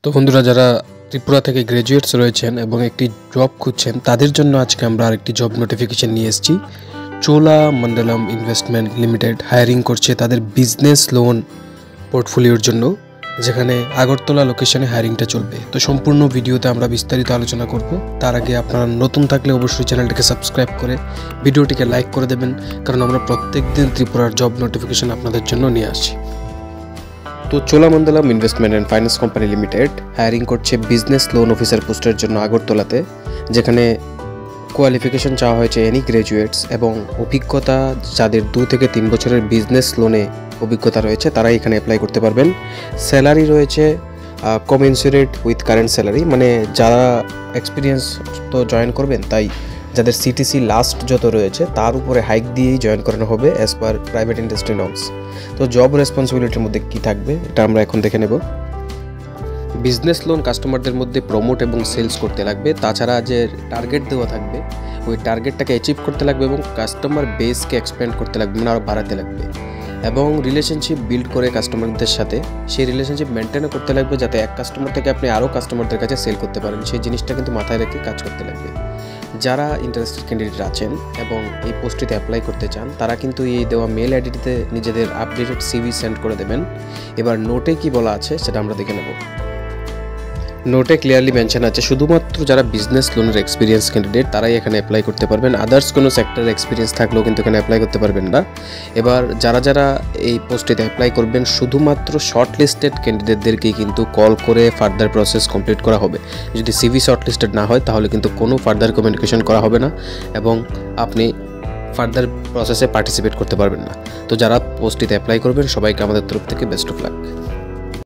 তো বন্ধুরা, যারা ত্রিপুরা থেকে গ্র্যাজুয়েটস রয়েছেন এবং একটি জব খুঁজছেন তাদের জন্য আজকে আমরা আরেকটি জব নোটিফিকেশন নিয়ে এসেছি। চোলামণ্ডলম ইনভেস্টমেন্ট লিমিটেড হায়ারিং করছে তাদের বিজনেস লোন পোর্টফোলিওর জন্য, যেখানে আগরতলা লোকেশনে হায়ারিংটা চলবে। তো সম্পূর্ণ ভিডিওতে আমরা বিস্তারিত আলোচনা করব। তার আগে আপনারা নতুন থাকলে অবশ্যই চ্যানেলটিকে সাবস্ক্রাইব করে ভিডিওটিকে লাইক করে দেবেন, কারণ আমরা প্রত্যেক দিন ত্রিপুরার জব নোটিফিকেশন আপনাদের জন্য নিয়ে আসছি। তো Cholamandalam investment and finance company limited hiring করছে বিজনেস লোন অফিসার পোস্টের জন্য আগরতলাতে, যেখানে কোয়ালিফিকেশন চাওয়া হয়েছে এনি গ্র্যাজুয়েটস এবং অভিজ্ঞতা যাদের 2 থেকে 3 বছরের বিজনেস লোনে অভিজ্ঞতা রয়েছে তারাই এখানে অ্যাপ্লাই করতে পারবেন। স্যালারি রয়েছে কমেন্সুরেট উইথ কারেন্ট স্যালারি, মানে যারা এক্সপিরিয়েন্স তো জয়েন করবেন, তাই যাদের সিটিসি লাস্ট যত রয়েছে তার উপরে হাইক দিয়েই জয়েন করানো হবে as per private industry norms. তো জব রেসপন্সিবিলিটির মধ্যে কী থাকবে এটা আমরা এখন দেখে নেব। বিজনেস লোন কাস্টমারদের মধ্যে প্রমোট এবং সেলস করতে লাগবে, তাছাড়া যে টার্গেট দেওয়া থাকবে ওই টার্গেটটাকে অ্যাচিভ করতে লাগবে এবং কাস্টমার বেসকে এক্সপ্যান্ড করতে লাগবে, মানে আরও বাড়াতে লাগবে, এবং রিলেশনশিপ বিল্ড করে কাস্টমারদের সাথে সেই রিলেশনশিপ মেনটেনও করতে লাগবে, যাতে এক কাস্টমার থেকে আপনি আরও কাস্টমারদের কাছে সেল করতে পারেন। সেই জিনিসটা কিন্তু মাথায় রেখে কাজ করতে লাগবে। যারা ইন্টারেস্টেড ক্যান্ডিডেট আছেন এবং এই পোস্টটিতে অ্যাপ্লাই করতে চান তারা কিন্তু এই দেওয়া মেল আইডিতে নিজেদের আপডেটেড সিভি সেন্ড করে দেবেন। এবার নোটে কি বলা আছে সেটা আমরা দেখে নেব। নোটে ক্লিয়ারলি মেনশন আছে শুধুমাত্র যারা বিজনেস লোনের এক্সপিরিয়েন্স ক্যান্ডিডেট তারাই এখানে অ্যাপ্লাই করতে পারবেন, আদার্স কোনো সেক্টরের এক্সপিরিয়েন্স থাকলেও কিন্তু এখানে অ্যাপ্লাই করতে পারবেন না। এবার যারা এই পোস্টটিতে অ্যাপ্লাই করবেন শুধুমাত্র শর্ট লিস্টেড ক্যান্ডিডেটদেরকেই কিন্তু কল করে ফার্দার প্রসেস কমপ্লিট করা হবে। যদি সিভি শর্ট লিস্টেড না হয় তাহলে কিন্তু কোনো ফার্দার কমিউনিকেশন করা হবে না এবং আপনি ফার্দার প্রসেসে পার্টিসিপেট করতে পারবেন না। তো যারা পোস্টটিতে অ্যাপ্লাই করবেন সবাইকে আমাদের তরফ থেকে বেস্ট অফ লাক।